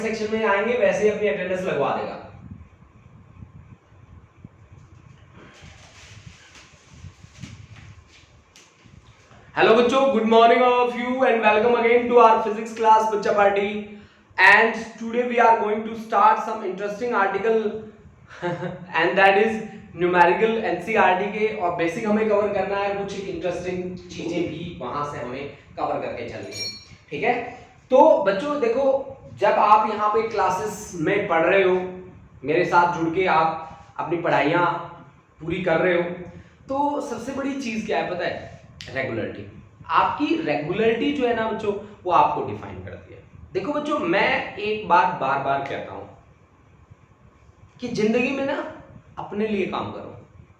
Section में आएंगे वैसे ही अपनी अटेंडेंस लगवा देगा। हेलो बच्चों, good morning of you and welcome again to our physics class बच्चा party. And today we are going to start some interesting article and that is numerical NCERT के। और बेसिक हमें कवर करना है, कुछ इंटरेस्टिंग चीजें भी वहां से हमें कवर करके चलनी है, ठीक है। तो बच्चों देखो, जब आप यहाँ पे क्लासेस में पढ़ रहे हो, मेरे साथ जुड़ के आप अपनी पढ़ाइयाँ पूरी कर रहे हो, तो सबसे बड़ी चीज क्या है पता है? रेगुलरिटी। आपकी रेगुलरिटी जो है ना बच्चों, वो आपको डिफाइन करती है। देखो बच्चों, मैं एक बात बार बार कहता हूं कि जिंदगी में ना अपने लिए काम करो,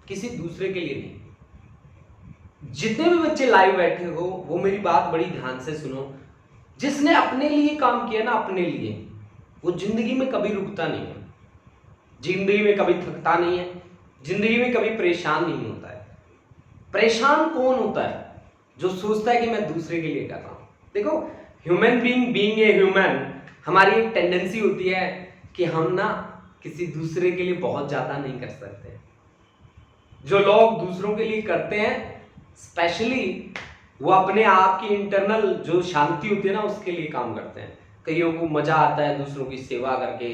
किसी दूसरे के लिए नहीं। जितने भी बच्चे लाइव बैठे हो वो मेरी बात बड़ी ध्यान से सुनो। जिसने अपने लिए काम किया ना, अपने लिए, वो जिंदगी में कभी रुकता नहीं है, जिंदगी में कभी थकता नहीं है, जिंदगी में कभी परेशान नहीं होता है। परेशान कौन होता है? जो सोचता है कि मैं दूसरे के लिए कर रहा हूं। देखो, ह्यूमन बीइंग ए ह्यूमन, हमारी एक टेंडेंसी होती है कि हम ना किसी दूसरे के लिए बहुत ज्यादा नहीं कर सकते। जो लोग दूसरों के लिए करते हैं, स्पेशली वो अपने आप की इंटरनल जो शांति होती है ना, उसके लिए काम करते हैं। कईयों को मजा आता है दूसरों की सेवा करके,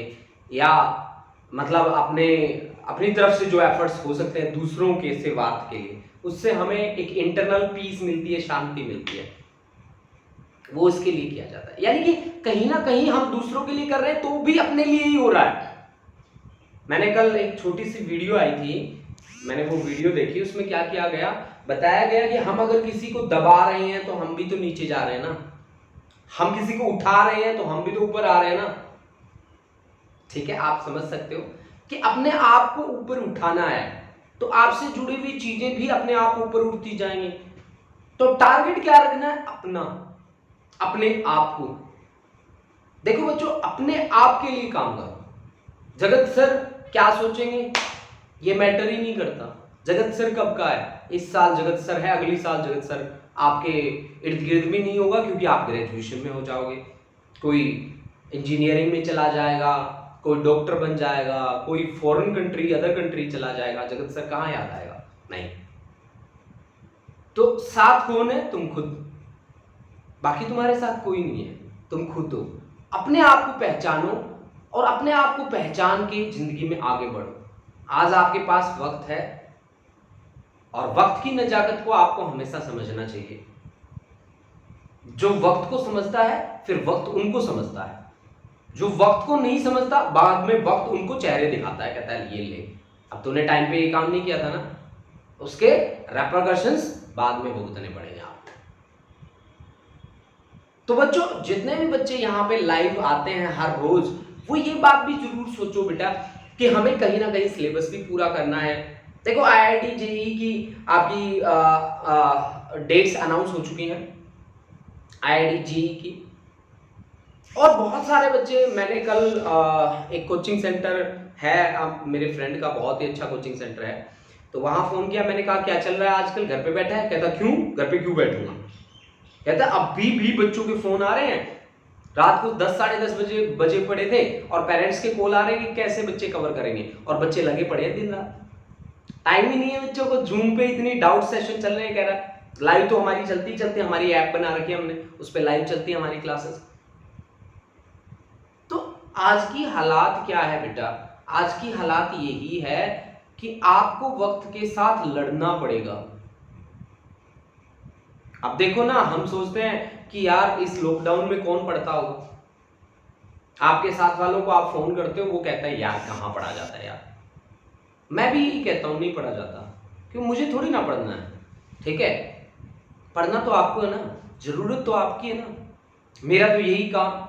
या मतलब अपनी तरफ से जो एफर्ट्स हो सकते हैं दूसरों के सेवार्थ के लिए, उससे हमें एक इंटरनल पीस मिलती है, शांति मिलती है, वो इसके लिए किया जाता है। यानी कि कहीं ना कहीं हम दूसरों के लिए कर रहे हैं तो भी अपने लिए ही हो रहा है। मैंने कल एक छोटी सी वीडियो आई थी, मैंने वो वीडियो देखी। उसमें क्या किया गया, बताया गया कि हम अगर किसी को दबा रहे हैं तो हम भी तो नीचे जा रहे हैं ना, हम किसी को उठा रहे हैं तो हम भी तो ऊपर आ रहे हैं ना। ठीक है, आप समझ सकते हो कि अपने आप को ऊपर उठाना है तो आपसे जुड़ी हुई चीजें भी अपने आप ऊपर उठती जाएंगी। तो टारगेट क्या रखना है? अपने आप को। देखो बच्चों, अपने आप के लिए काम करो। जगत सर क्या सोचेंगे ये मैटर ही नहीं करता। जगत सर कब का है? इस साल जगत सर है, अगली साल जगत सर आपके इर्द गिर्द भी नहीं होगा, क्योंकि आप ग्रेजुएशन में हो जाओगे। कोई इंजीनियरिंग में चला जाएगा, कोई डॉक्टर बन जाएगा, कोई फॉरेन कंट्री, अदर कंट्री चला जाएगा। जगत सर कहाँ याद आएगा? नहीं। तो साथ कौन है? तुम खुद। बाकी तुम्हारे साथ कोई नहीं है, तुम खुद हो। अपने आप को पहचानो और अपने आप को पहचान के जिंदगी में आगे बढ़ो। आज आपके पास वक्त है और वक्त की नजाकत को आपको हमेशा समझना चाहिए। जो वक्त को समझता है फिर वक्त उनको समझता है। जो वक्त को नहीं समझता, बाद में वक्त उनको चेहरे दिखाता है, कहता है ये ले, अब तूने टाइम पे ये काम नहीं किया था ना, उसके रेपरकशंस बाद में भुगतने पड़ेंगे आपको। तो बच्चों, जितने भी बच्चे यहाँ पे लाइव आते हैं हर रोज, वो ये बात भी जरूर सोचो बेटा कि हमें कहीं ना कहीं सिलेबस भी पूरा करना है। देखो, आईआईटी जेईई की आपकी डेट्स अनाउंस हो चुकी हैं, आईआईटी जेईई की। और बहुत सारे बच्चे, मैंने कल एक कोचिंग सेंटर है मेरे फ्रेंड का, बहुत ही अच्छा कोचिंग सेंटर है, तो वहां फोन किया। मैंने कहा क्या चल रहा है आजकल, घर पे बैठा है? कहता क्यों, घर पे क्यों बैठूंगा। कहता अभी भी बच्चों के फोन आ रहे हैं, रात को 10 साढ़े 10 बजे पड़े थे और पेरेंट्स के कॉल आ रहे हैं कि कैसे बच्चे कवर करेंगे, और बच्चे लगे पड़े हैं दिन रात। टाइम ही नहीं है बच्चों को। जूम पे इतनी डाउट सेशन चल रहे हैं, कह रहा है लाइव तो हमारी चलती चलती, हमारी ऐप बना रखी है हमने, उस पर लाइव चलती है हमारी क्लासेस। तो आज की हालात क्या है बेटा? आज की हालात यही है कि आपको वक्त के साथ लड़ना पड़ेगा। अब देखो ना, हम सोचते हैं कि यार इस लॉकडाउन में कौन पढ़ता होगा। आपके साथ वालों को आप फोन करते हो, वो कहता है यार कहाँ पढ़ा जाता है यार। मैं भी यही कहता हूँ, नहीं पढ़ा जाता, क्यों? मुझे थोड़ी ना पढ़ना है, ठीक है। पढ़ना तो आपको है ना, जरूरत तो आपकी है ना। मेरा तो यही काम,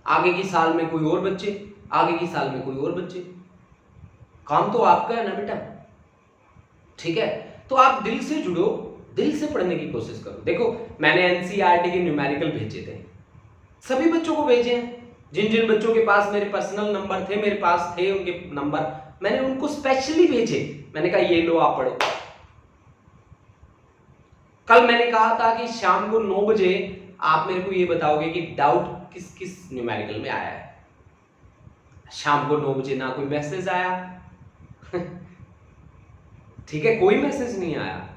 आगे की साल में कोई और बच्चे, आगे की साल में कोई और बच्चे, काम तो आपका है ना बेटा, ठीक है। तो आप दिल से जुड़ो, दिल से पढ़ने की कोशिश करो। देखो, मैंने एनसीईआरटी के न्यूमेरिकल भेजे थे, सभी बच्चों को भेजे हैं। जिन जिन बच्चों के पास मेरे पर्सनल नंबर थे, मेरे पास थे उनके नंबर, मैंने उनको स्पेशली भेजे। मैंने कहा ये लो, आप पढ़ो। कल मैंने कहा था कि शाम को 9 बजे आप मेरे को ये बताओगे कि डाउट किस किस न्यूमेरिकल में आया है। शाम को 9 बजे ना कोई मैसेज आया ठीक है, कोई मैसेज नहीं आया,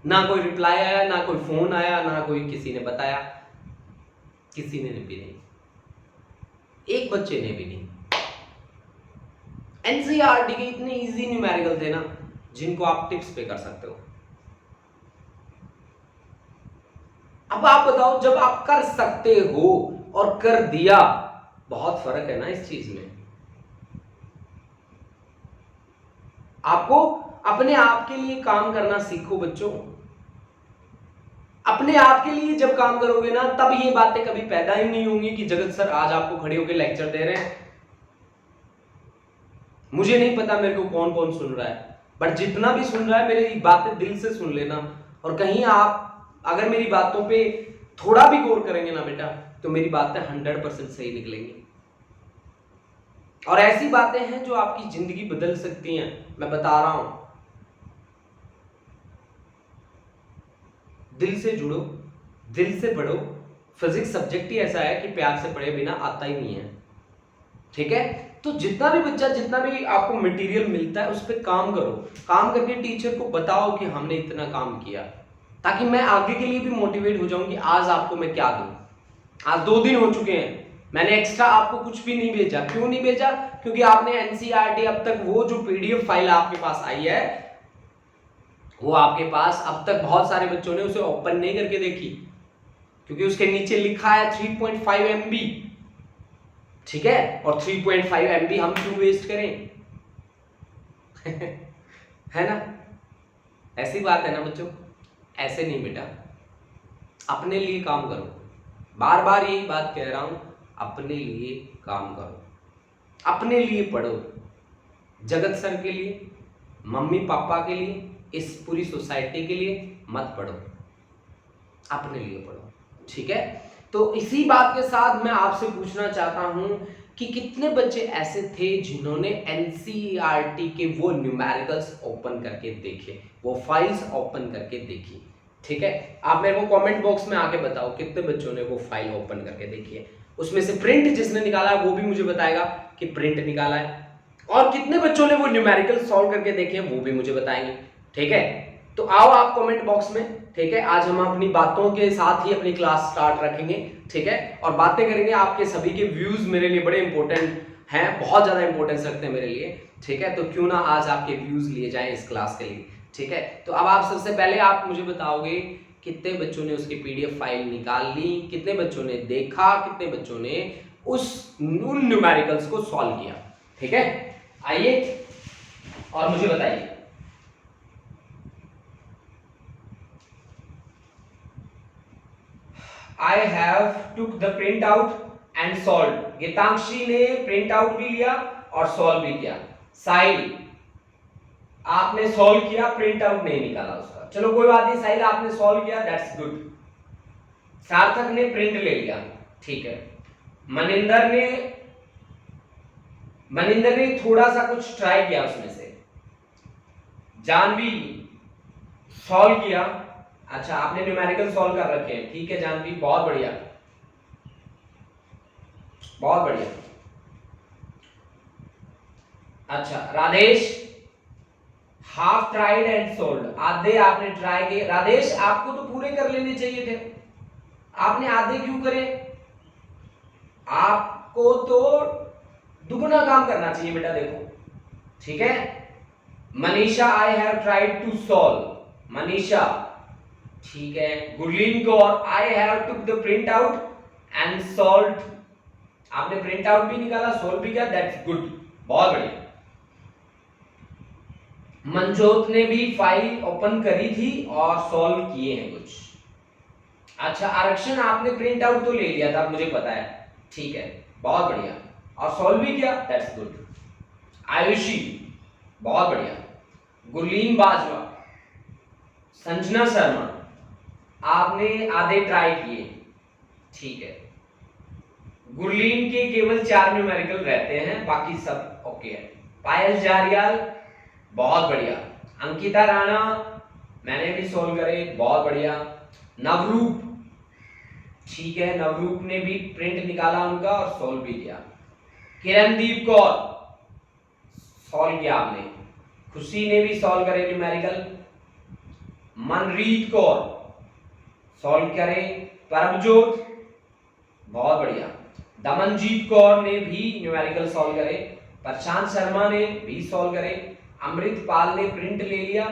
ना कोई रिप्लाई आया, ना कोई फोन आया, ना कोई किसी ने बताया, किसी ने भी नहीं, एक बच्चे ने भी नहीं। एनसीईआरटी के इतने इजी न्यूमेरिकल थे ना जिनको आप टिप्स पे कर सकते हो। अब आप बताओ, जब आप कर सकते हो और कर दिया, बहुत फर्क है ना इस चीज में। आपको अपने आप के लिए काम करना सीखो बच्चों। अपने आप के लिए जब काम करोगे ना, तब ये बातें कभी पैदा ही नहीं होंगी कि जगत सर आज आपको खड़े होकर लेक्चर दे रहे हैं। मुझे नहीं पता मेरे को कौन कौन सुन रहा है, बट जितना भी सुन रहा है मेरी बातें दिल से सुन लेना, और कहीं आप अगर मेरी बातों पे थोड़ा भी गौर करेंगे ना बेटा, तो मेरी बातें 100% सही निकलेंगी। और ऐसी बातें हैं जो आपकी जिंदगी बदल सकती हैं, मैं बता रहा हूं। दिल से जुड़ो, दिल से पढ़ो। फिजिक्स सब्जेक्ट ही ऐसा है कि प्यार से पढ़े बिना आता ही नहीं है, ठीक है। तो जितना भी बच्चा, जितना भी आपको मटेरियल मिलता है उस पर काम करो, काम करके टीचर को बताओ कि हमने इतना काम किया, ताकि मैं आगे के लिए भी मोटिवेट हो जाऊं कि आज आपको मैं क्या दूं। आज 2 दिन हो चुके हैं, मैंने एक्स्ट्रा आपको कुछ भी नहीं भेजा। क्यों नहीं भेजा? क्योंकि आपने एनसीईआरटी अब तक वो जो पीडीएफ फाइल आपके पास आई है, वो आपके पास अब तक बहुत सारे बच्चों ने उसे ओपन नहीं करके देखी, क्योंकि उसके नीचे लिखा है 3.5 MB, ठीक है। और 3.5 MB हम क्यों वेस्ट करें है ना, ऐसी बात है ना बच्चों। ऐसे नहीं बेटा, अपने लिए काम करो। बार बार यही बात कह रहा हूं, अपने लिए काम करो, अपने लिए पढ़ो। जगत सर के लिए, मम्मी पापा के लिए, इस पूरी सोसाइटी के लिए मत पढ़ो, अपने लिए पढ़ो, ठीक है। तो इसी बात के साथ मैं आपसे पूछना चाहता हूं कि कितने बच्चे ऐसे थे जिन्होंने एनसीईआरटी के वो न्यूमेरिकल्स ओपन करके देखे, वो फाइल्स ओपन करके देखी, ठीक है। आप मेरे को कमेंट बॉक्स में आके बताओ कितने बच्चों ने वो फाइल ओपन करके देखी है। उसमें से प्रिंट जिसने निकाला है वो भी मुझे बताएगा कि प्रिंट निकाला है, और कितने बच्चों ने वो न्यूमेरिकल सॉल्व करके देखे वो भी मुझे बताएंगे, ठीक है। तो आओ आप कमेंट बॉक्स में, ठीक है। आज हम अपनी बातों के साथ ही अपनी क्लास स्टार्ट रखेंगे, ठीक है, और बातें करेंगे। आपके सभी के व्यूज मेरे लिए बड़े इंपॉर्टेंट हैं, बहुत ज्यादा इंपॉर्टेंस रखते हैं मेरे लिए, ठीक है। तो क्यों ना आज आपके व्यूज लिए जाएं इस क्लास के लिए, ठीक है। तो अब आप सबसे पहले आप मुझे बताओगे कितने बच्चों ने उसकी पीडीएफ फाइल निकाल ली, कितने बच्चों ने देखा, कितने बच्चों ने उन न्यूमेरिकल्स को सॉल्व किया, ठीक है। आइए और मुझे बताइए। I have took the print out and solved. Geetanshi ने प्रिंट आउट भी लिया और सॉल्व भी किया। साहिल, आपने सॉल्व किया, प्रिंट आउट नहीं निकाला उसका, चलो कोई बात नहीं। साहिल आपने सॉल्व किया, दैट्स गुड। सार्थक ने प्रिंट ले लिया, ठीक है। मनिंदर ने थोड़ा सा कुछ ट्राई किया उसमें से। जानवी सॉल्व किया, अच्छा आपने न्यूमेरिकल सॉल्व कर रखे हैं, ठीक है जानवी, बहुत बढ़िया, बहुत बढ़िया। अच्छा Radhesh, half tried and sold, आधे आपने ट्राई किए। राधेश आपको तो पूरे कर लेने चाहिए थे, आपने आधे क्यों करे? आपको तो दुगना काम करना चाहिए बेटा, देखो, ठीक है। Manisha, I have tried to solve, Manisha, ठीक है। Gurleen Kaur, I have took the print out and solve, आपने प्रिंट आउट भी निकाला, सॉल्व भी किया, दैट्स गुड, बहुत बढ़िया। मनजोत ने भी फाइल ओपन करी थी और सॉल्व किए हैं कुछ। अच्छा आरक्षण, आपने प्रिंट आउट तो ले लिया था, मुझे पता है, ठीक है, बहुत बढ़िया, और सॉल्व भी किया, दैट्स गुड। आयुषी, बहुत बढ़िया। गुरलीन बाजवा, संजना शर्मा, आपने आधे ट्राई किए, ठीक है। गुरलीन के केवल 4 न्यूमेरिकल रहते हैं, बाकी सब ओके है। पायल जारियाल, बहुत बढ़िया। अंकिता राणा, मैंने भी सॉल्व करे, बहुत बढ़िया। नवरूप, ठीक है, नवरूप ने भी प्रिंट निकाला उनका और सॉल्व भी किया। किरणदीप कौर, सॉल्व किया आपने, खुशी ने भी सॉल्व करे न्यूमेरिकल, मनरीत कौर सॉल्व करे, परमजोत बहुत बढ़िया, दमनजीत कौर ने भी न्यूमेरिकल सॉल्व करे, प्रशांत शर्मा ने भी सॉल्व करे, अमृतपाल ने प्रिंट ले लिया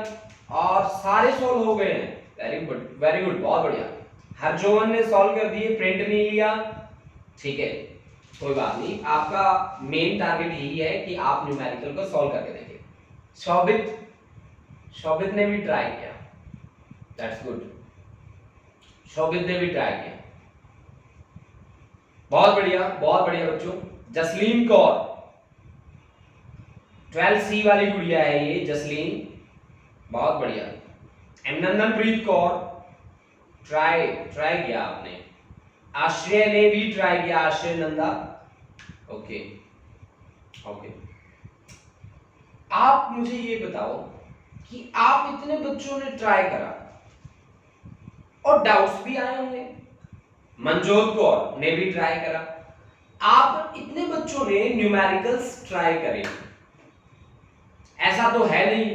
और सारे सॉल्व हो गए हैं। वेरी गुड वेरी गुड, बहुत बढ़िया। हरजोवन ने सॉल्व कर दिए, प्रिंट नहीं लिया, ठीक है कोई बात नहीं, आपका मेन टारगेट यही है कि आप न्यूमेरिकल को सॉल्व करके देखिए। शोभित ने भी ट्राई किया, दैट्स गुड, शोभित ने भी ट्राई किया, बहुत बढ़िया बच्चों। जसलीन कौर 12C वाली गुड़िया है ये जसलीन, बहुत बढ़िया। एमनंदन प्रीत कौर ट्राई किया आपने, आश्रय ने भी ट्राई किया, आश्रय नंदा, ओके ओके। आप मुझे ये बताओ कि आप इतने बच्चों ने ट्राई करा और डाउट्स भी आए होंगे, मनजोत कौर ने भी ट्राई करा, आप इतने बच्चों ने न्यूमेरिकल्स ट्राई करे, ऐसा तो है नहीं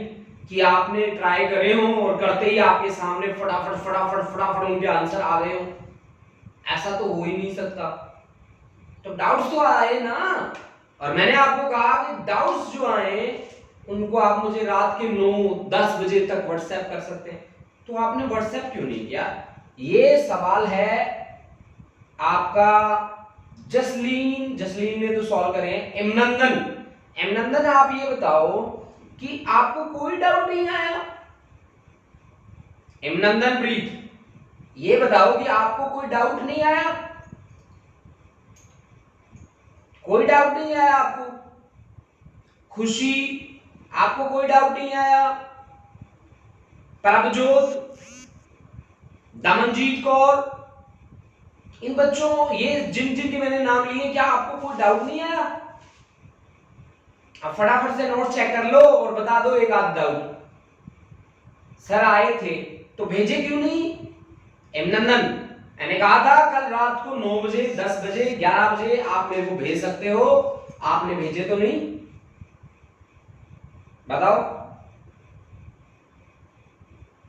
कि आपने ट्राई करे हो और करते ही आपके सामने फटाफट उनके आंसर आ गए हो, ऐसा तो हो ही नहीं सकता। तो डाउट्स तो आए ना, और मैंने आपको कहा कि डाउट्स जो आए उनको आप मुझे रात के 9-10 बजे तक व्हाट्सएप कर सकते हैं, तो आपने व्हाट्सएप क्यों नहीं किया? ये सवाल है आपका। जसलीन ने तो सॉल्व करे हैं। एमनंदन आप ये बताओ कि आपको कोई डाउट नहीं आया? एमनंदन प्रीत ये बताओ कि आपको कोई डाउट नहीं आया? कोई डाउट नहीं आया आपको? खुशी आपको कोई डाउट नहीं आया? प्रभजोत, दमनजीत कौर, इन बच्चों ये जिन के मैंने नाम लिए, क्या आपको कोई डाउट नहीं आया? अब फटाफट से नोट चेक कर लो और बता दो एक आध डाउट। सर आए थे तो भेजे क्यों नहीं? एमनंदन मैंने कहा था कल रात को 9 बजे 10 बजे 11 बजे आप मेरे को भेज सकते हो, आपने भेजे तो नहीं, बताओ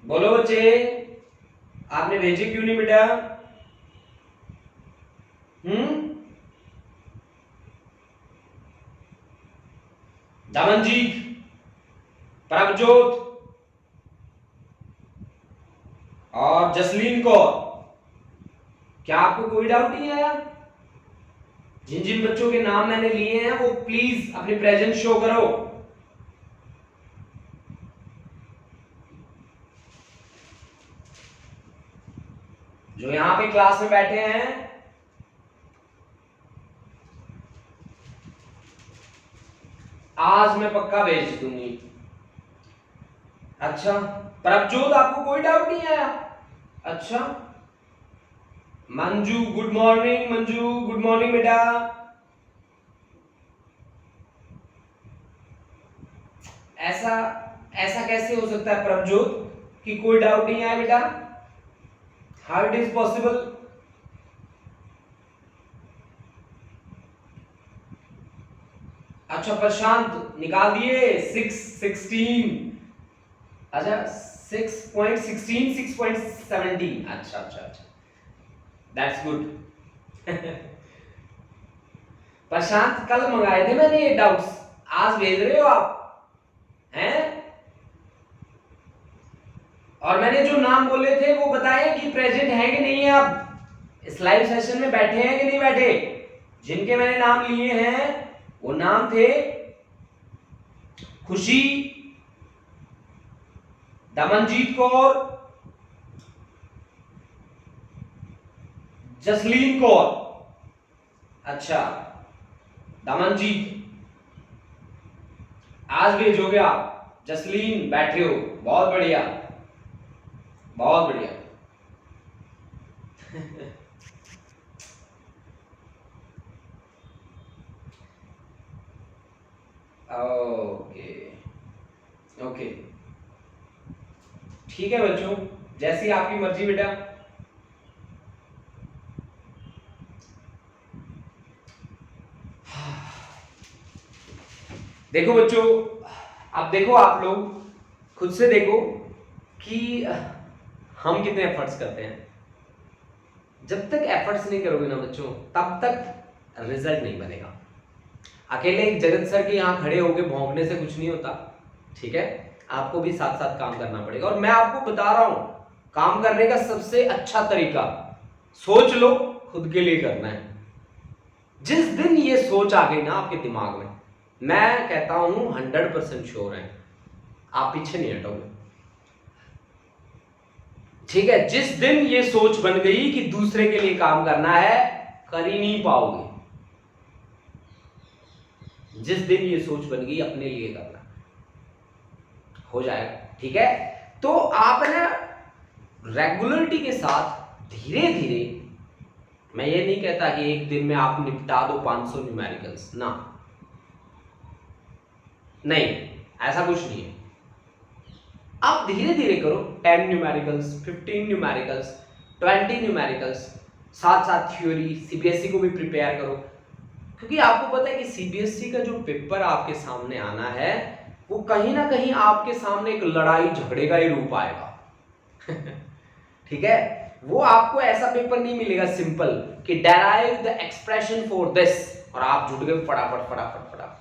बोलो बच्चे, आपने भेजे क्यों नहीं बेटा? दमनजीत, प्रभजोत और जसलीन कौर, क्या आपको कोई डाउट नहीं आया? जिन जिन बच्चों के नाम मैंने लिए हैं वो प्लीज अपनी प्रेजेंस शो करो। जो यहां पे क्लास में बैठे हैं, आज मैं पक्का भेज दूंगी। अच्छा प्रभजोत आपको कोई डाउट नहीं आया? अच्छा Manju good morning, Manju good morning बेटा। ऐसा ऐसा कैसे हो सकता है प्रभजोत कि कोई डाउट नहीं आया बेटा? How it is possible? अच्छा प्रशांत निकाल दिए 6:16, अच्छा 6.16 6.17, अच्छा अच्छा अच्छा दैट्स गुड। प्रशांत कल मंगाए थे मैंने ये डाउट्स, आज भेज रहे हो आप हैं? और मैंने जो नाम बोले थे वो बताए कि प्रेजेंट है कि नहीं है, आप इस लाइव सेशन में बैठे हैं कि नहीं बैठे? जिनके मैंने नाम लिए हैं वो नाम थे खुशी, दमनजीत कौर, जसलीन कौर, अच्छा दमनजीत आज भेजोगे आप, जसलीन बैठे हो, बहुत बढ़िया बहुत बढ़िया। ओके ओके ठीक है बच्चों, जैसी आपकी मर्जी बेटा। देखो बच्चों, अब देखो आप लोग खुद से देखो कि हम कितने एफर्ट्स करते हैं। जब तक एफर्ट्स नहीं करोगे ना बच्चों, तब तक रिजल्ट नहीं बनेगा। अकेले एक जगत सर के यहाँ खड़े होके भौंकने से कुछ नहीं होता, ठीक है। आपको भी साथ साथ काम करना पड़ेगा। और मैं आपको बता रहा हूं, काम करने का सबसे अच्छा तरीका, सोच लो, खुद के लिए करना है। जिस दिन ये सोच आ गई ना आपके दिमाग में, मैं कहता हूं 100% श्योर है, आप पीछे नहीं हटोगे, ठीक है। जिस दिन ये सोच बन गई कि दूसरे के लिए काम करना है, कर ही नहीं पाओगे। जिस दिन ये सोच बन गई अपने लिए करना, हो जाएगा, ठीक है। तो आप ना रेगुलरिटी के साथ धीरे धीरे, मैं ये नहीं कहता कि एक दिन में आप निपटा दो 500 न्यूमेरिकल्स, ना, नहीं, ऐसा कुछ नहीं है। आप धीरे धीरे करो, 10 न्यूमेरिकल्स, 15 न्यूमेरिकल्स, 20 न्यूमेरिकल्स, साथ साथ थ्योरी, सीबीएसई को भी प्रिपेयर करो। क्योंकि आपको पता है कि सीबीएसई का जो पेपर आपके सामने आना है, वो कहीं ना कहीं आपके सामने एक लड़ाई झगड़े का ही रूप आएगा। ठीक है, वो आपको ऐसा पेपर नहीं मिलेगा सिंपल कि derive the expression for this और आप जुट गए फटाफट फटाफट फटाफट।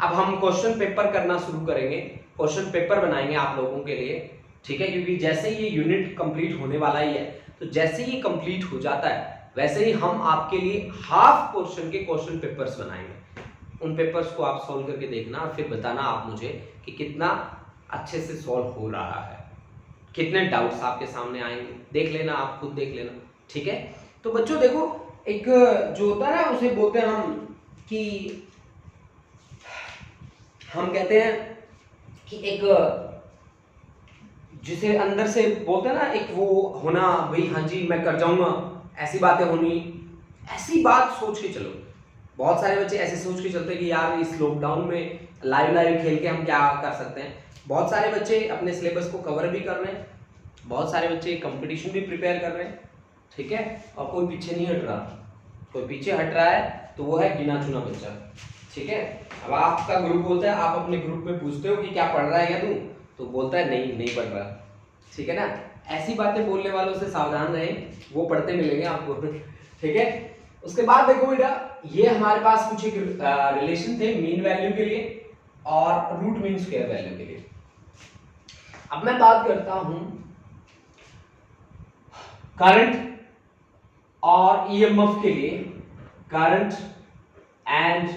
अब हम क्वेश्चन पेपर करना शुरू करेंगे, क्वेश्चन पेपर बनाएंगे आप लोगों के लिए, ठीक है। क्योंकि जैसे ये यूनिट कंप्लीट होने वाला ही है, तो जैसे ये कंप्लीट हो जाता है वैसे ही हम आपके लिए हाफ पोर्शन के क्वेश्चन पेपर्स बनाएंगे। उन पेपर्स को आप सॉल्व करके देखना और फिर बताना आप मुझे कि कितना अच्छे से सॉल्व हो रहा है, कितने डाउट्स आपके सामने आएंगे, देख लेना, आप खुद देख लेना, ठीक है। तो बच्चों देखो, एक जो होता है ना, उसे बोलते हैं हम कहते हैं कि एक, जिसे अंदर से बोलते हैं ना, एक वो होना, भाई हाँ जी मैं कर जाऊंगा, ऐसी बातें होनी, ऐसी बात सोच के चलो। बहुत सारे बच्चे ऐसे सोच के चलते हैं कि यार इस लॉकडाउन में लाइव खेल के हम क्या कर सकते हैं। बहुत सारे बच्चे अपने सिलेबस को कवर भी कर रहे हैं, बहुत सारे बच्चे कंपटीशन भी प्रिपेयर कर रहे हैं, ठीक है। और कोई पीछे नहीं हट रहा, कोई पीछे हट रहा है तो वो है गिना चुना बच्चा, ठीक है। अब आपका ग्रुप होता है, आप अपने ग्रुप में पूछते हो कि क्या पढ़ रहा है क्या तू, तो बोलता है नहीं पढ़ रहा, ठीक है ना। ऐसी बातें बोलने वालों से सावधान रहें, वो पढ़ते मिलेंगे आपको, ठीक है। उसके बाद देखो बेटा, ये हमारे पास कुछ एक रिलेशन थे मीन वैल्यू के लिए और रूट मीन स्क्वायर वैल्यू के लिए। अब मैं बात करता हूं करंट और ईएमएफ के लिए। Current and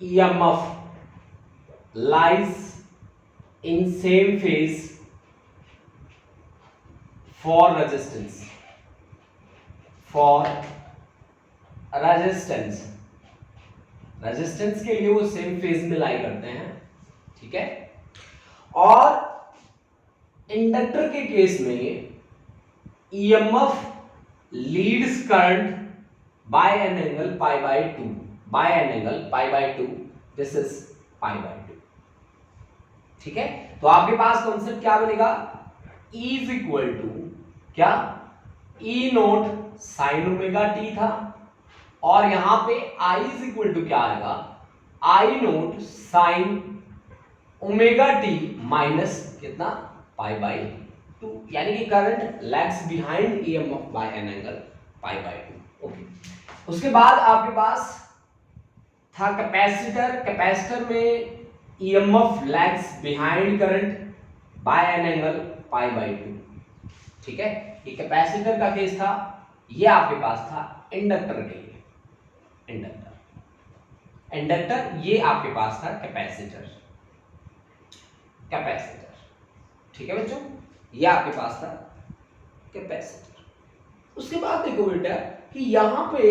EMF lies in same phase for resistance के लिए वो सेम फेज में लाई करते हैं, ठीक है। और इंडक्टर के केस में EMF leads current by an angle pi by 2, by an angle pi by 2, this is pi by 2, ठीक है। तो आपके पास कॉन्सेप्ट क्या बनेगा, E इज इक्वल टू क्या, ई नोट साइन ओमेगा टी था, और यहां पे I इज इक्वल टू क्या आएगा, I naught sine omega t minus कितना, पाई बाय 2, यानी कि current lags behind EMF by an angle pi by 2, okay. उसके बाद आपके पास था कैपेसिटर। कैपेसिटर में EMF lags behind current by an angle pi by 2, ठीक है। ये कैपेसिटर का केस था, ये आपके पास था इंडक्टर के लिए, इंडक्टर ये आपके पास था कैपेसिटर, ठीक है बच्चों, ये आपके पास था कैपेसिटर। उसके बाद देखो बेटा कि यहां पे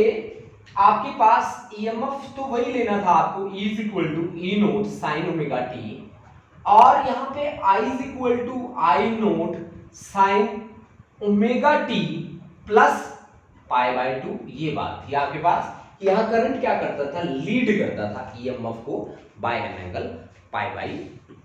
आपके पास ईएमएफ तो वही लेना था आपको, E is equal to E naught sine omega t, और यहां पे I is equal to I naught sine omega t plus pi by 2, ये बात थी आपके पास। यहां करंट क्या करता था, लीड करता था ईएमएफ को by an angle pi by 2।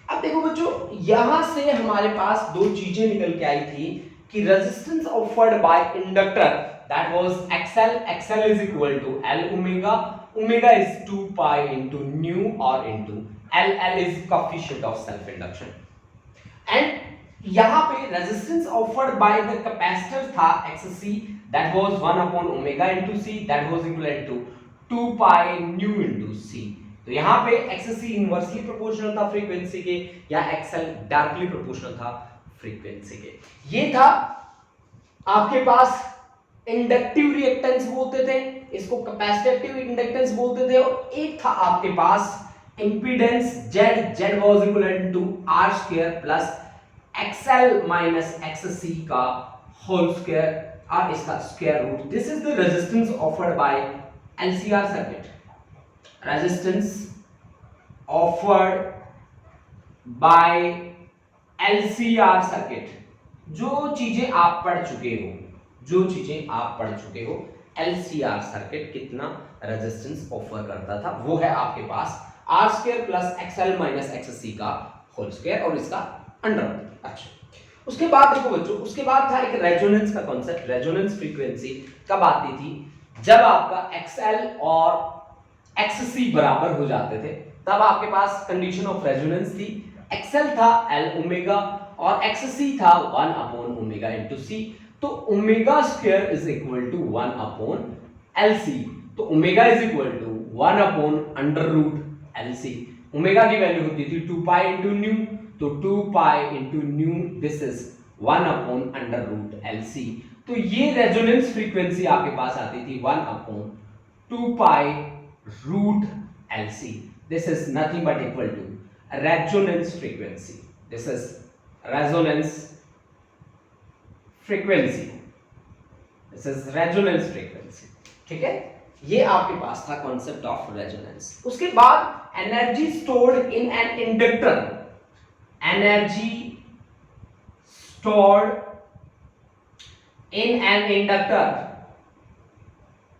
अब देखो बच्चों, यहां से हमारे पास दो चीजें निकल के आई थी कि resistance offered by inductor that was XL, XL is equal to L omega, omega is 2 pi into nu और into L, L is coefficient of self induction. And यहां पे resistance offered by the capacitor था XC, that was 1 upon omega into C, that was equal to 2 pi nu into C। तो यहां पे XC inversely proportional था frequency के, या XL directly proportional था फ्रीक्वेंसी के। ये था आपके पास इंडक्टिव रिएक्टेंस बोलते थे, इसको कैपेसिटिव इंडक्टेंस बोलते थे, और एक था आपके पास impedance Z was equal to R square plus XL minus XC का होल स्क्वायर और इसका square root. This is the resistance offered by LCR circuit, resistance offered by LCR circuit. जो चीजें आप पढ़ चुके हो, LCR सर्किट कितना रेजिस्टेंस ऑफर करता था, वो है आपके पास R square plus XL minus XC का होल स्क्वायर और इसका अंडर। अच्छा, उसके बाद देखो बच्चों, उसके बाद था एक रेजोनेंस का कॉन्सेप्ट। रेजोनेंस फ्रीक्वेंसी कब आती थी? जब आपका XL और XC बराबर हो जाते थे, तब आपके पास कंडीशन ऑफ रेजोनेंस थी। XL था L ओमेगा और XC था 1 अपॉन ओमेगा इनटू C। तो omega square is equal to 1 upon LC। तो omega is equal to 1 upon under root LC। Omega की वैल्यू होती थी 2 पाई इंटू न्यू, तो 2 pi into nu this is 1 upon under root LC। तो ये resonance frequency आपके पास आती थी 1 upon 2 pi root LC। This is nothing but equal to resonance frequency. This is resonance frequency, this is resonance frequency. ठीक है, ये आपके पास था कॉन्सेप्ट ऑफ रेजोनेंस। उसके बाद energy stored in an inductor, energy stored in an inductor.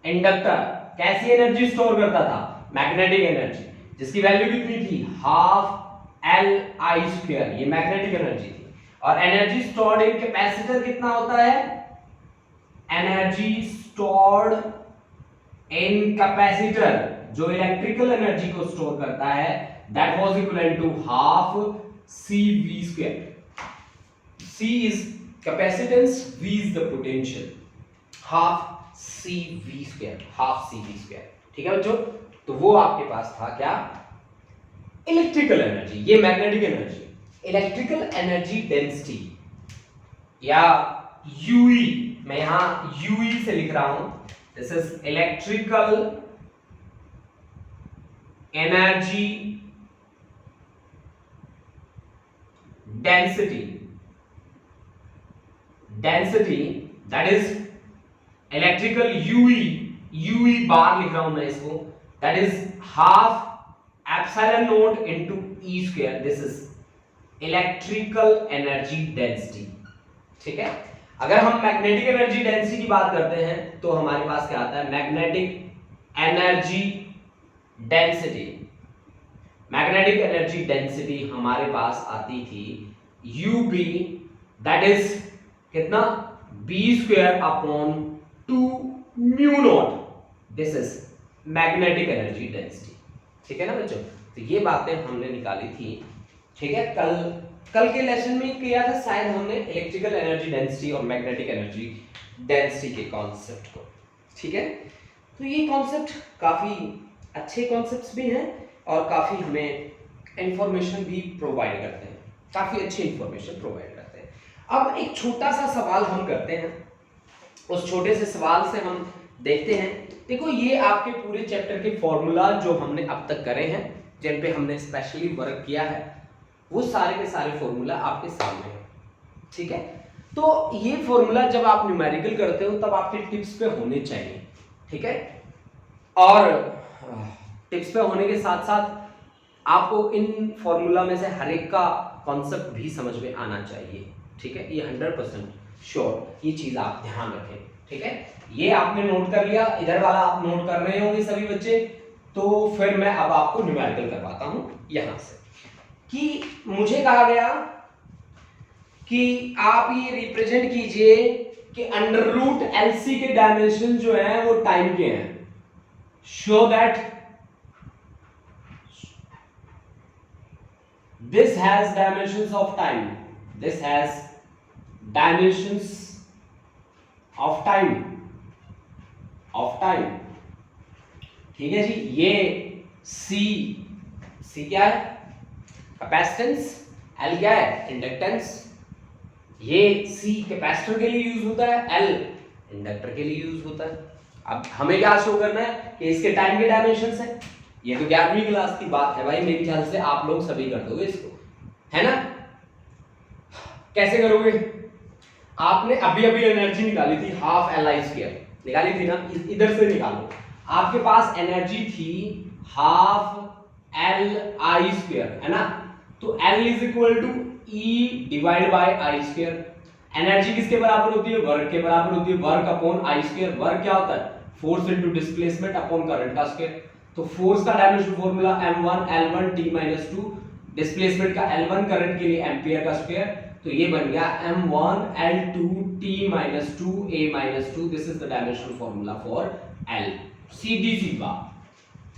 Inductor कैसी energy store करता था? मैग्नेटिक एनर्जी, जिसकी वैल्यू कितनी थी? हाफ LI स्क्वायर, ये मैग्नेटिक एनर्जी थी। और एनर्जी स्टोर्ड इन कैपेसिटर कितना होता है? एनर्जी स्टोर्ड इन कैपेसिटर जो इलेक्ट्रिकल एनर्जी को स्टोर करता है, that was equal to half CV square. C is capacitance, V is the potential, half CV square, half CV square। ठीक है बच्चों, तो वो आपके पास था क्या? Electrical energy. ये magnetic energy, electrical energy density या UE, मैं यहां UE से लिख रहा हूं। This is electrical energy density, that is electrical UE बार लिख रहा हूं मैं इसको, that is half epsilon naught into E square। this is electrical energy density। ठीक है, अगर हम मैग्नेटिक एनर्जी डेंसिटी की बात करते हैं तो हमारे पास क्या आता है? Magnetic energy density. Magnetic energy density हमारे पास आती थी UB, दैट इज कितना? B square upon 2 mu naught. This is magnetic energy density. ठीक है ना बच्चों, तो ये बातें हमने निकाली थी। ठीक है, कल के लेसन में किया था शायद हमने इलेक्ट्रिकल एनर्जी डेंसिटी और मैग्नेटिक एनर्जी डेंसिटी के कॉन्सेप्ट को। ठीक है, तो ये कॉन्सेप्ट काफी अच्छे कॉन्सेप्ट्स भी हैं और काफी हमें इंफॉर्मेशन भी प्रोवाइड करते हैं, काफी अच्छी इंफॉर्मेशन प्रोवाइड करते हैं। अब एक छोटा सा सवाल हम करते हैं, उस छोटे से सवाल से हम देखते हैं। देखो, ये आपके पूरे चैप्टर के फॉर्मूला जो हमने अब तक करे हैं, जिन पे हमने स्पेशली वर्क किया है, वो सारे के सारे फॉर्मूला आपके सामने हैं। ठीक है, तो ये फॉर्मूला जब आप न्यूमेरिकल करते हो तब आपके टिप्स पे होने चाहिए। ठीक है, और टिप्स पे होने के साथ साथ आपको इन फॉर्मूला में से हर एक का कॉन्सेप्ट भी समझ में आना चाहिए। ठीक है, ये 100% श्योर, ये चीज आप ध्यान रखें। ठीक है, ये आपने नोट कर लिया, इधर वाला आप नोट कर रहे होंगे सभी बच्चे। तो फिर मैं अब आपको न्यूमेरिकल करवाता हूं यहां से, कि मुझे कहा गया कि आप ये रिप्रेजेंट कीजिए कि अंडर रूट LC के डायमेंशन जो है वो टाइम के हैं। show that this has dimensions of time. This has dimensions of time. ठीक है जी। ये C क्या है? कैपेसिटेंस। L क्या है? इंडक्टेंस। ये C कैपेसिटर के लिए यूज होता है, L इंडक्टर के लिए यूज होता है। अब हमें क्या शो करना है कि इसके टाइम के डायमेंशंस है। ये तो 11वीं क्लास की बात है भाई, मेरे ख्याल से आप लोग सभी कर दोगे इसको, है ना? कैसे करोगे? आपने अभी एनर्जी निकाली थी हाफ LI² निकाली थी ना, इधर से निकालो। आपके पास एनर्जी थी हाफ LI², है ना? तो L is equal to E divide by I²। Energy किसके बराबर होती है? वर्क के बराबर होती है। Work upon I²। वर्क क्या होता है? Force into displacement upon current का स्क्वायर। तो फोर्स का dimension formula m1 L1 T-2, displacement का L1 करंट के लिए एंपियर का स्क्वायर। तो ये बन गया m1 L2 T-2 A-2। This is the dimension formula for L। सीधी सी बात,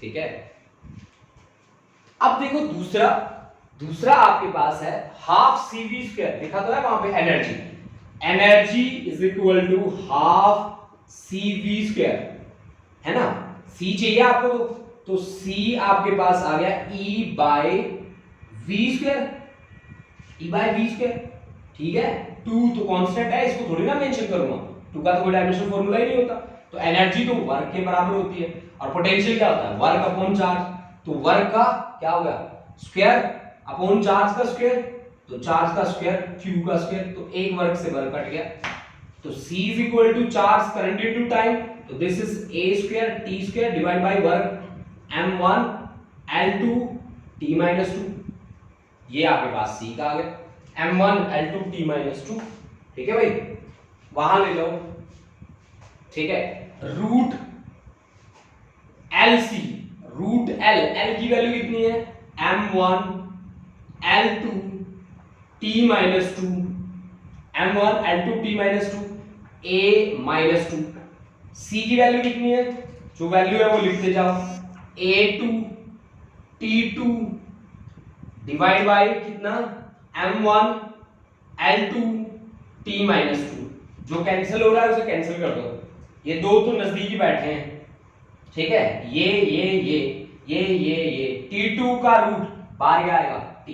ठीक है। अब देखो दूसरा आपके पास है हाफ CV²। लिखा तो है वहां पे energy is equal to half CV², है ना? C चाहिए आपको, तो C आपके पास आ गया E बाय V²। ठीक है। 2 तो कांस्टेंट है, इसको थोड़ी ना मेंशन करूंगा। 2 का तो कोई डायमेंशन फॉर्मूला ही नहीं होता। तो एनर्जी तो वर्क के बराबर होती है, और पोटेंशियल क्या होता है? Work upon charge. तो वर्क का क्या होगा? स्क्वायर अपॉन चार्ज का स्क्वायर। तो चार्ज का स्क्वायर Q का स्क्वायर। तो एक वर्क से वर्क कट गया। तो C is equal to charge current into time. तो this is A² T² divide by work m1 L2 T-2। ये आपके पास C का आ गया m1 L2 T-2। ठीक है भाई, वहां ले लो। ठीक है, रूट LC, रूट L की वैल्यू कितनी है? m1 L2 T-2, m1 L2 T-2 A-2। C की वैल्यू कितनी है? जो वैल्यू है वो लिखते जाओ, A2 T2 डिवाइड बाय कितना? m1 L2 T-2। जो कैंसिल हो रहा है उसे कैंसिल कर दो। ये दो तो नजदीकी बैठे हैं, ठीक है। ये T2 का रूट बाहर क्या आएगा? T।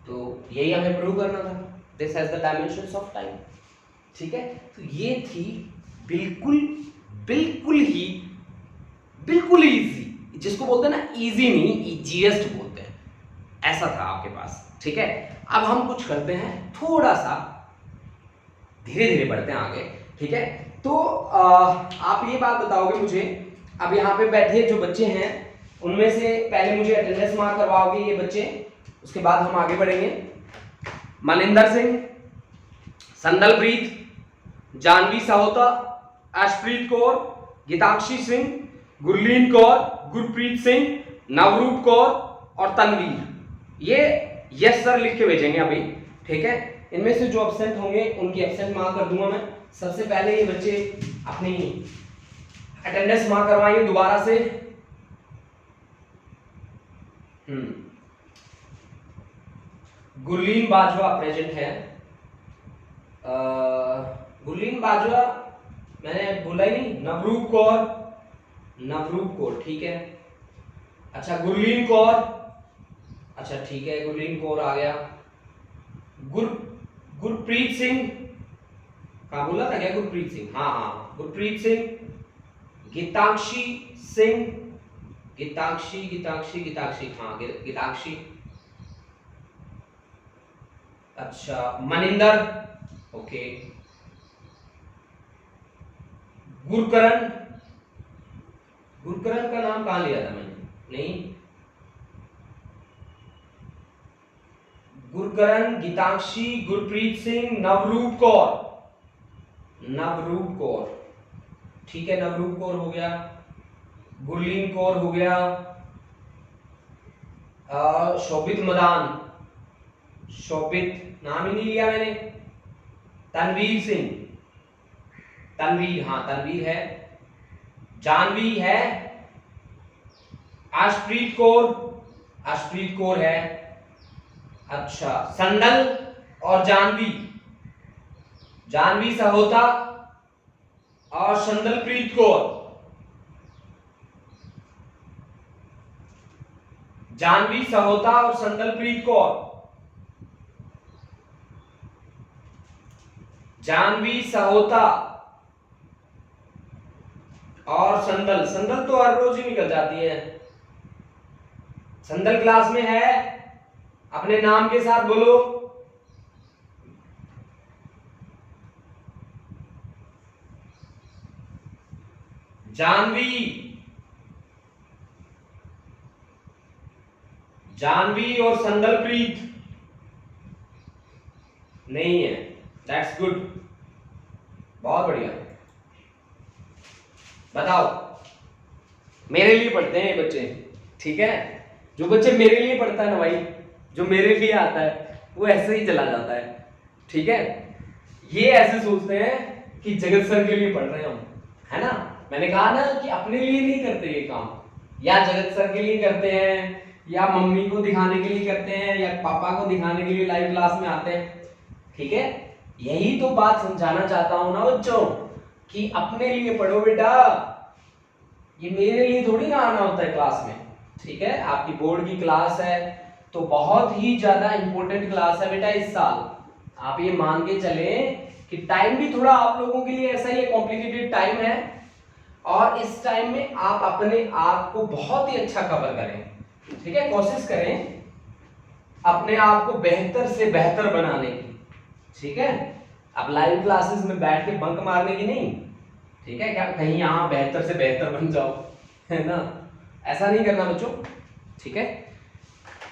तो यही हमें प्रूव करना था। This has the dimensions of time, ठीक है। तो ये थी बिल्कुल इजी, जिसको बोलते हैं ना इजी नहीं, इजीएस्ट बोलते हैं, ऐसा था आपके पास, ठीक है। अब हम कुछ करते हैं, थोड़ा सा धीरे धीरे बढ़ते हैं आगे, ठीक है। तो आप ये बात बताओगे मुझे, अब यहाँ पे बैठे जो बच्चे हैं उनमें से पहले मुझे अटेंडेंस मार्क करवाओगे ये बच्चे, उसके बाद हम आगे बढ़ेंगे। मनिंदर सिंह, संदलप्रीत, जानवी साहोता, अर्शप्रीत कौर, गीताक्षी सिंह, गुरलीन कौर, गुरप्रीत सिंह, नवरूप कौर और तनवीर। ये यस सर लिख के भेजेंगे अभी, ठीक है। इनमें से जो एब्सेंट होंगे उनकी एब्सेंट मार्क कर दूंगा मैं। सबसे पहले ये बच्चे अपनी अटेंडेंस मार्क करवाएंगे दोबारा से। गुरलीन बाजवा प्रेजेंट है। गुरलीन बाजवा मैंने बोला ही नहीं। नवरूप कौर, ठीक है। अच्छा गुरलीन कौर, अच्छा ठीक है, गुरलीन कौर आ गया। गुरप्रीत सिंह, कहाँ बोला था क्या? गुरप्रीत सिंह, हाँ, गुरप्रीत सिंह, गीताक्षी सिंह, गीताक्षी, हाँ गीताक्षी। अच्छा मनिंदर, ओके। गुरकरण का नाम कहाँ लिया था मैंने? नहीं, गुरकरण, गीताक्षी, गुरप्रीत सिंह, नवरूप कौर, ठीक है। नवरूप कौर हो गया, गुरलीन कौर हो गया, शोभित मदान, शोभित नाम ही नहीं लिया मैंने। तनवीर सिंह, तनवीर, हाँ तनवीर है। जानवी है, अर्शप्रीत कौर, अर्शप्रीत कौर है। अच्छा, संदल और जानवी, जानवी सहोता और संदलप्रीत कौर, जानवी सहोता और संदलप्रीत कौर, जानवी सहोता और संदल, संदल तो हर रोज ही निकल जाती है। संदल क्लास में है, अपने नाम के साथ बोलो। जानवी, जानवी और संदलप्रीत नहीं है। दैट्स गुड, बहुत बढ़िया। बताओ, मेरे लिए पढ़ते हैं ये बच्चे, ठीक है। जो बच्चे मेरे लिए पढ़ता है ना भाई, जो मेरे लिए आता है वो ऐसे ही चला जाता है, ठीक है। ये ऐसे सोचते हैं कि जगत सर के लिए पढ़ रहे हैं हम, है ना। मैंने कहा ना कि अपने लिए नहीं करते ये काम, या जगत सर के लिए करते हैं, या मम्मी को दिखाने के लिए करते हैं, या पापा को दिखाने के लिए लाइव क्लास में आते हैं, ठीक है। यही तो बात समझाना चाहता हूं ना बच्चों, कि अपने लिए पढ़ो बेटा, ये मेरे लिए थोड़ी ना आना होता है क्लास में, ठीक है। आपकी बोर्ड की क्लास है तो बहुत ही ज्यादा इंपॉर्टेंट क्लास है बेटा इस साल। आप ये मान के चलें कि टाइम भी थोड़ा आप लोगों के लिए ऐसा ही कॉम्प्लिकेटेड टाइम है, और इस टाइम में आप अपने आप को बहुत ही अच्छा कवर करें, ठीक है। कोशिश करें अपने आप को बेहतर से बेहतर बनाने की, ठीक है। अब लाइव क्लासेस में बैठ के बंक मारने की नहीं, ठीक है। क्या कहीं यहाँ बेहतर से बेहतर बन जाओ, है ना, ऐसा नहीं करना बच्चों, ठीक है।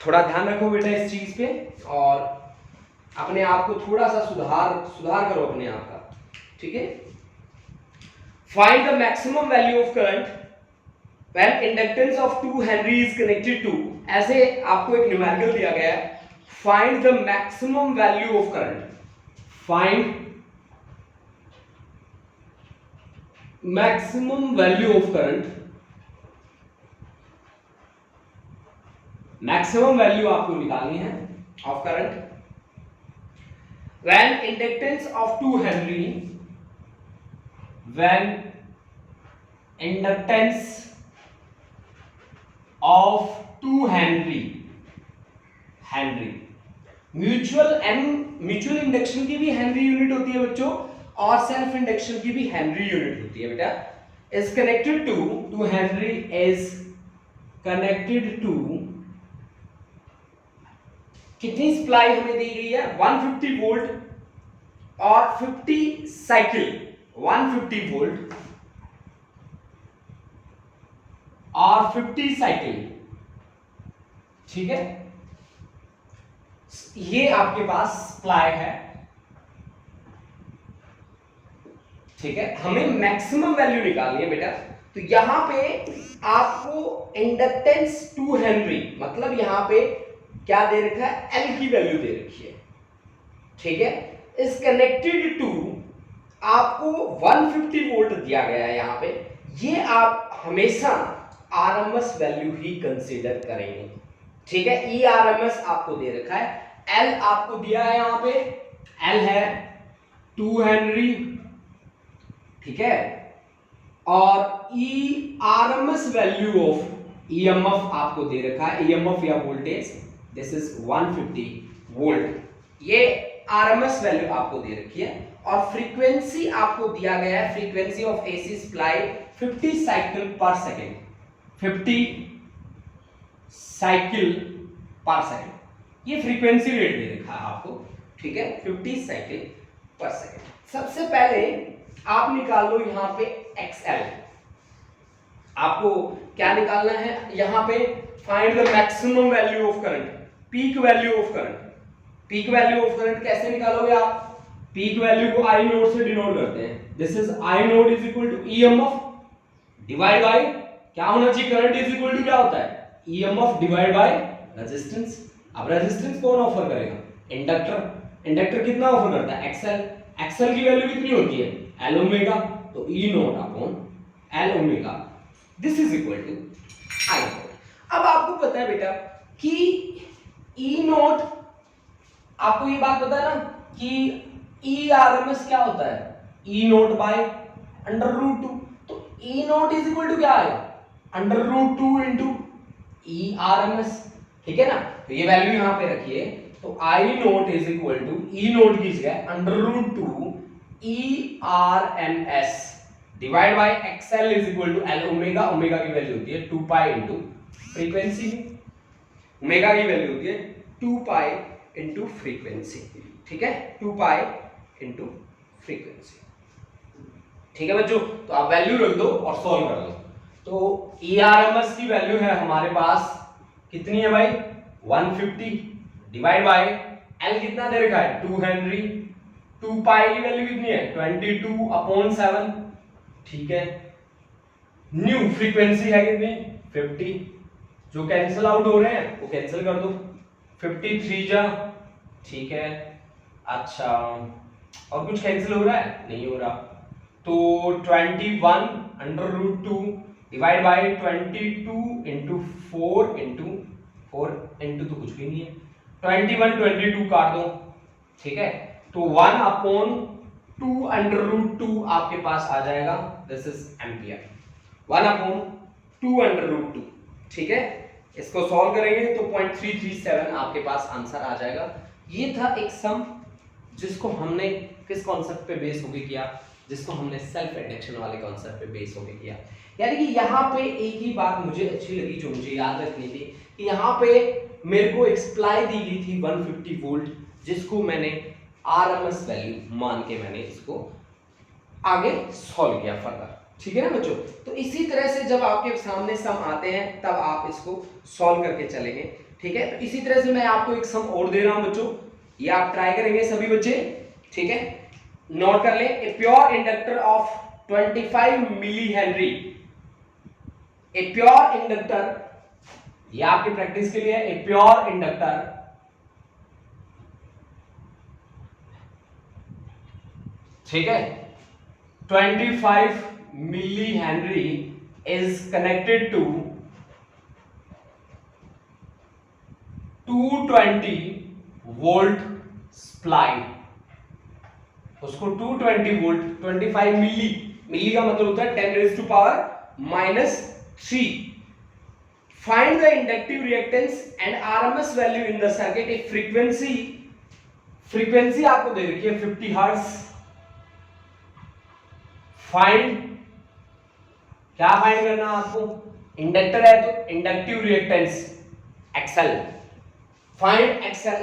थोड़ा ध्यान रखो बेटा इस चीज पे, और अपने आप को थोड़ा सा सुधार करो अपने आप का, ठीक है। Find the maximum value of current when inductance of 2 henry is connected to, ऐसे आपको एक न्यूमेरिकल दिया गया है। Find the maximum value of current, find maximum value of current, maximum value आपको निकालनी है of current when inductance of 2 henry, when inductance of 2 henry, henry mutual induction की भी हेनरी यूनिट होती है बच्चों, और सेल्फ इंडक्शन की भी हेनरी यूनिट होती है बेटा। Is connected to henry is connected to, कितनी सप्लाई हमें दी गई है, 150 वोल्ट और 50 साइकिल, 150 वोल्ट और 50 साइकिल, ठीक है। ये आपके पास सप्लाई है, ठीक है। हमें मैक्सिमम वैल्यू निकालनी है बेटा, तो यहां पे आपको इंडक्टेंस 2 हेनरी, मतलब यहां पे क्या दे रखा है, एल की वैल्यू दे रखी है, ठीक है। इस कनेक्टेड टू आपको 150 वोल्ट दिया गया है यहां पे, ये आप हमेशा आरएमएस वैल्यू ही कंसीडर करेंगे, ठीक है। ई आरएमएस आपको दे रखा है, एल आपको दिया है यहां पे, एल है 2 हेनरी, ठीक है। और ई आरएमएस वैल्यू ऑफ ईएमएफ आपको दे रखा है, ईएमएफ या वोल्टेज, दिस इज 150 वोल्ट, ये आरएमएस वैल्यू आपको दे रखी है। और फ्रीक्वेंसी आपको दिया गया है, frequency of AC supply 50 cycle पर सेकेंड, 50 साइकिल पर सेकेंड, ये फ्रीक्वेंसी रेट दे रखा है आपको, ठीक है, 50 साइकिल पर सेकेंड। सबसे पहले आप निकाल लो यहां पे XL, आपको क्या निकालना है यहां पे, find the maximum value of current, peak value of current. Peak value of current कैसे निकालोगे आप, पीक वैल्यू को आई नोड से डिनोट करते हैं, this is I naught is equal to EMF divide by, क्या होना चाहिए, करंट इज इक्वल टू क्या होता है, ईएमएफ डिवाइड बाय रेजिस्टेंस। अब रेजिस्टेंस कौन ऑफर करेगा, इंडक्टर, इंडक्टर कितना ऑफर करता है, एक्सएल, एक्सएल की वैल्यू कितनी होती है, एल ओमेगा, तो E naught upon L omega, this is equal to I naught. पता है बेटा कि ई नोट, आपको ये बात पता है ना कि ई आरएमएस क्या होता है, ई नोट बाय अंडर रूट 2। तो E note is equal to क्या आएगा, अंडर रूट 2 इंटू ई आरएमएस, ठीक है ना। तो ये वैल्यू यहां पे रखिए, तो I naught is equal to E naught की जगह under root 2 E RMS divide by XL is equal to L. Omega, omega की वैल्यू होती है 2 पाई इंटू फ्रीक्वेंसी, ओमेगा की वैल्यू होती है 2 पाई इंटू फ्रीक्वेंसी, ठीक है, 2 पाई इंटू फ्रीक्वेंसी, ठीक है बच्चों। तो आप वैल्यू रख दो और सॉल्व कर दो। तो ERMS की वैल्यू है हमारे पास कितनी है भाई, 150 डिवाइड बाय L कितना दे रखा है, 2 हेनरी। 2 पाई की वैल्यू कितनी है, 22/7, ठीक है। न्यू फ्रीक्वेंसी है कितनी, 50, जो कैंसिल आउट हो रहे हैं वो कैंसिल कर दो, 53 जा, ठीक है। अच्छा, और कुछ कैंसिल हो रहा है, नहीं हो रहा। तो 21 under root 2 divide by 22 into 4 into 4 into तो कुछ भी नहीं है, 21 22 काट दो, ठीक है। तो 1/2 अंडर रूट 2 आपके पास आ जाएगा, this is ampere, 1/2 under root 2, ठीक है। इसको सॉल्व करेंगे तो 0.337 आपके पास आंसर आ जाएगा। ये था एक सम जिसको हमने किस कॉन्सेप्ट पे बेस होके किया, जिसको हमने सेल्फ इंडक्शन वाले कॉन्सेप्ट पे बेस होके किया। यानी कि यहाँ पे एक ही बात मुझे अच्छी लगी जो मुझे याद रखनी थी कि यहाँ पे मेरे को एक सप्लाई दी गई थी 150 वोल्ट, जिसको मैंने आरएमएस वैल्यू मान के मैंने इसको आगे सॉल्व किया फर्दर, ठीक है ना बच्चों। तो इसी तरह से जब आपके सामने सम आते हैं तब आप इसको सॉल्व करके चलेंगे, ठीक है। तो इसी तरह से मैं आपको एक सम और दे रहा हूं बच्चों, ये आप ट्राई करेंगे सभी बच्चे, ठीक है। नोट कर ले, a pure inductor of 25 milli henry, a pure inductor, ये आपकी प्रैक्टिस के लिए, ए प्योर इंडक्टर ठीक है 25 milli henry is connected to 220 volt supply. उसको 220 वोल्ट, 25 मिली, मिली का मतलब होता है 10⁻⁻³ find the inductive reactance and RMS value in the circuit. एक फ्रीक्वेंसी आपको दे रखी है 50 हर्ट्ज। फाइंड, क्या फाइंड करना आपको, इंडक्टर है तो inductive reactance XL, find XL,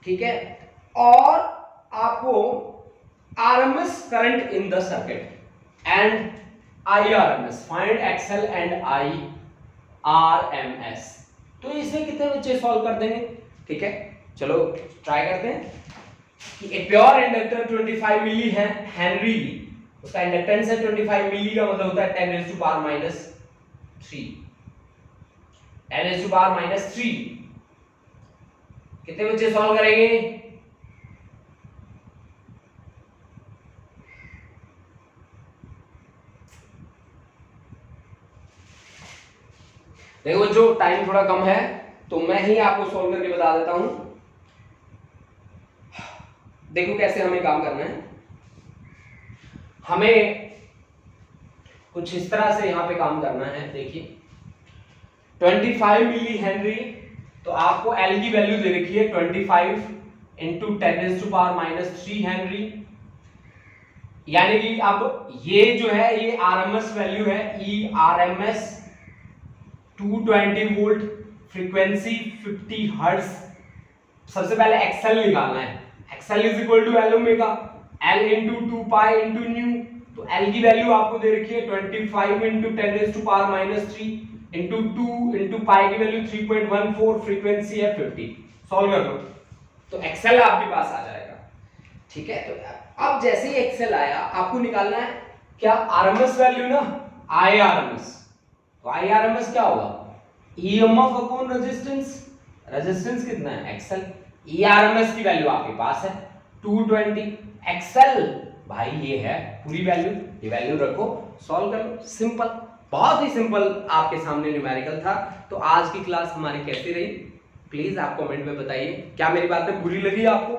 ठीक है। और आपको RMS current in the circuit and IRMS, find XL and IRMS. तो इसमें कितने बच्चे सॉल्व कर देंगे, ठीक है। चलो ट्राई करते हैं कि ए प्योर इंडक्टर 25 मिली है हेनरी, उसका इंडक्टेंस है 25 मिली का मतलब होता है 10⁻⁻3, 10⁻⁻3। कितने बच्चे सॉल्व करेंगे, देखो बच्चों टाइम थोड़ा कम है तो मैं ही आपको सॉल्व करके बता देता हूं। देखो कैसे हमें काम करना है, हमें कुछ इस तरह से यहां पे काम करना है। देखिए 25 मिली हेनरी, तो आपको L की वैल्यू दे रखी है 25 इंटू 10⁻⁻³ हेनरी, यानी कि अब ये जो है ये आरएमएस वैल्यू है, E RMS 220 volt, frequency 50 hertz. सबसे पहले एक्सएल निकालना है, XL is equal to L omega, L into 2 pi into nu. तो एल की वैल्यू आपको दे रखी है 25 इंटू 10⁻⁻³ इंटू 2 इंटू पाई की वैल्यू 3.14, फ्रीक्वेंसी है 50। सॉल्व कर दो तो एक्सएल आपके पास आ जाएगा, ठीक है। तो अब जैसे ही एक्सएल आया आपको निकालना है क्या, आरएमएस वैल्यू ना, आईआरएमएस। तो आईआरएमएस क्या होगा, ईएमएफ अपॉन रेजिस्टेंस, रेजिस्टेंस कितना है एक्सएल। ईआरएमएस की वैल्यू आपके पास है 220, एक्सएल भाई ये है पूरी वैल्यू, ये वैल्यू रखो, सॉल्व कर लो, सिंपल। बहुत ही सिंपल आपके सामने न्यूमेरिकल था। तो आज की क्लास हमारी कैसी रही प्लीज आप कमेंट में बताइए। क्या मेरी बातें बुरी लगी आपको?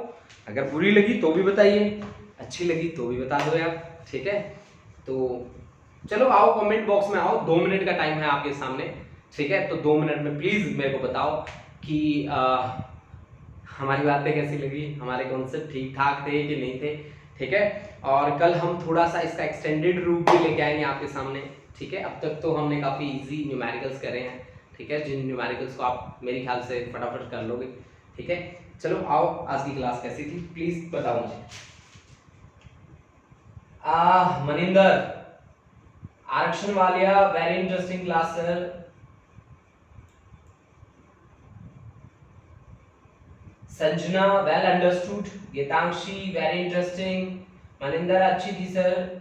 अगर बुरी लगी तो भी बताइए, अच्छी लगी तो भी बता दो यार, ठीक है। तो चलो आओ कमेंट बॉक्स में आओ, 2 मिनट का टाइम है आपके सामने, ठीक है। तो 2 मिनट में प्लीज मेरे को बताओ कि हमारी बातें कैसी लगी, हमारे कॉन्सेप्ट ठीक ठाक थे कि नहीं थे, ठीक है। और कल हम थोड़ा सा इसका एक्सटेंडेड रूप भी लेके आएंगे आपके सामने, ठीक है। अब तक तो हमने काफ़ी इजी न्यूमेरिकल्स करे हैं, ठीक है, जिन न्यूमेरिकल्स को आप मेरे ख्याल से फटाफट कर लोगे, ठीक है। चलो आओ, आज की क्लास कैसी थी प्लीज बताओ मुझे। मनिंदर, आरक्षण Walia, very interesting class sir. Sanjana, well understood. Geetanshi, very interesting. Maninder, अच्छी थी sir.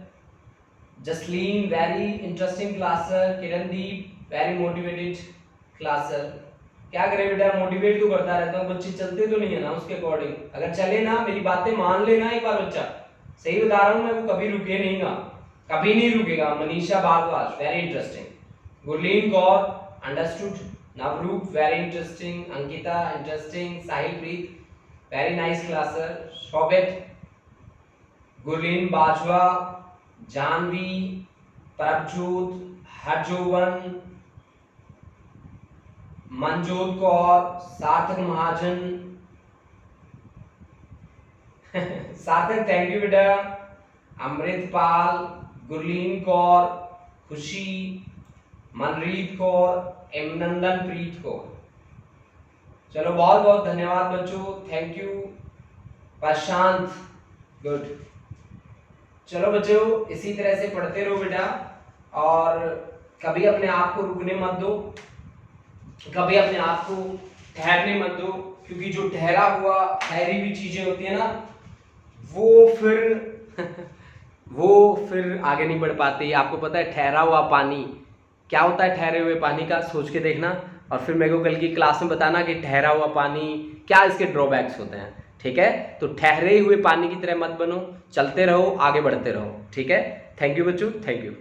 Jasleen, very interesting class sir. Kirandeep, very motivated class sir. क्या करे बेटा, मोटिवेट तो करता रहता हूँ, बच्चे चलते तो नहीं है ना उसके अकॉर्डिंग। अगर चले ना, मेरी बातें मान लेना एक बार बच्चा, सही बता रहा हूँ मैं, वो कभी रुके नहीं गा, कभी नहीं रुकेगा। Manisha Bhardwaj, very interesting. Gurleen Kaur, understood. Navroop, very interesting. Ankita, interesting. Sahil Preet, very nice class sir. Shobhit, Gurleen Bajwa, Janvi, Prabhjot, Harjovan, Manjot Kaur, Sarthak Mahajan सार्थक थैंक यू बेटा। अमृतपाल, गुरलीन कौर, खुशी, मनरीत कौर, एमनंदन प्रीत कौर। चलो बहुत बहुत धन्यवाद बच्चों, थैंक यू। Prashant, good. चलो बच्चों इसी तरह से पढ़ते रहो बेटा, और कभी अपने आप को रुकने मत दो, कभी अपने आप को ठहरने मत दो, क्योंकि जो ठहरी हुई चीजें होती है ना, वो फिर आगे नहीं बढ़ पाती। आपको पता है ठहरा हुआ पानी क्या होता है? ठहरे हुए पानी का सोच के देखना, और फिर मेरे को कल की क्लास में बताना कि ठहरा हुआ पानी क्या इसके ड्रॉबैक्स होते हैं, ठीक है। तो ठहरे हुए पानी की तरह मत बनो, चलते रहो, आगे बढ़ते रहो, ठीक है। थैंक यू बच्चों, थैंक यू।